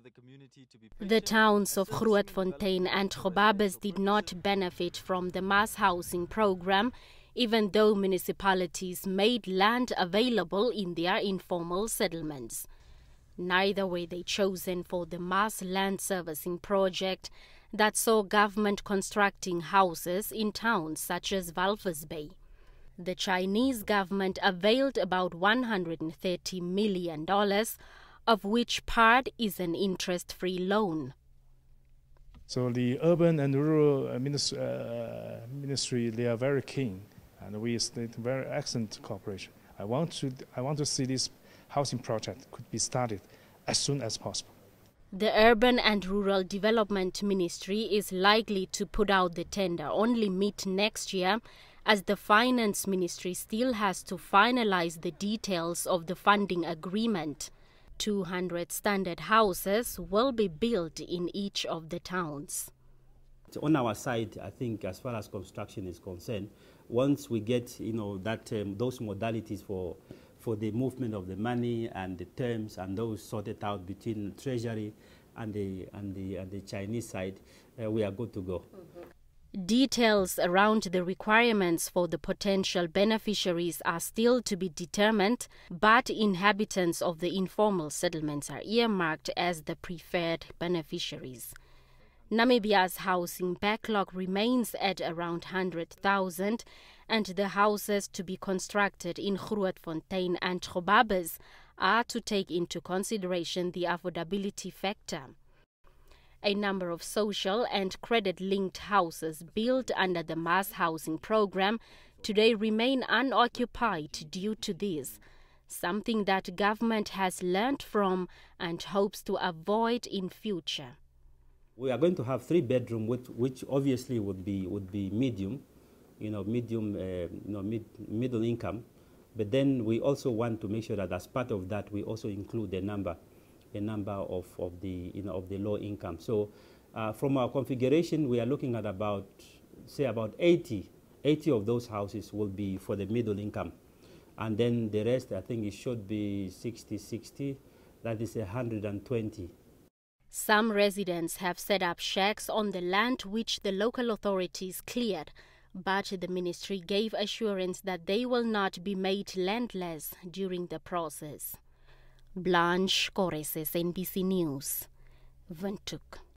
the community to be The towns of Grootfontein and Gobabis did not benefit from the mass housing program, even though municipalities made land available in their informal settlements. Neither were they chosen for the mass land servicing project that saw government constructing houses in towns such as Walvis Bay. The Chinese government availed about $130 million, of which part is an interest-free loan. So the urban and rural ministry, they are very keen, and we state very excellent cooperation. I want to see this housing project could be started as soon as possible. The Urban and Rural Development Ministry is likely to put out the tender only mid-next year, as the Finance Ministry still has to finalize the details of the funding agreement. 200 standard houses will be built in each of the towns. On our side, I think as far as construction is concerned, once we get those modalities for the movement of the money and the terms and those sorted out between Treasury and the Chinese side, we are good to go. Details around the requirements for the potential beneficiaries are still to be determined, but inhabitants of the informal settlements are earmarked as the preferred beneficiaries. Namibia's housing backlog remains at around 100,000, and the houses to be constructed in Grootfontein and Gobabis are to take into consideration the affordability factor. A number of social and credit-linked houses built under the mass housing program today remain unoccupied due to this, something that government has learned from and hopes to avoid in future. We are going to have 3-bedroom, which obviously would be medium, middle income. But then we also want to make sure that as part of that, we also include a number of the low income. So from our configuration, we are looking at about 80 of those houses will be for the middle income, and then the rest, I think it should be 60, that is 120. Some residents have set up shacks on the land which the local authorities cleared, but the ministry gave assurance that they will not be made landless during the process. Blanche Koreses, NBC News, Windhoek.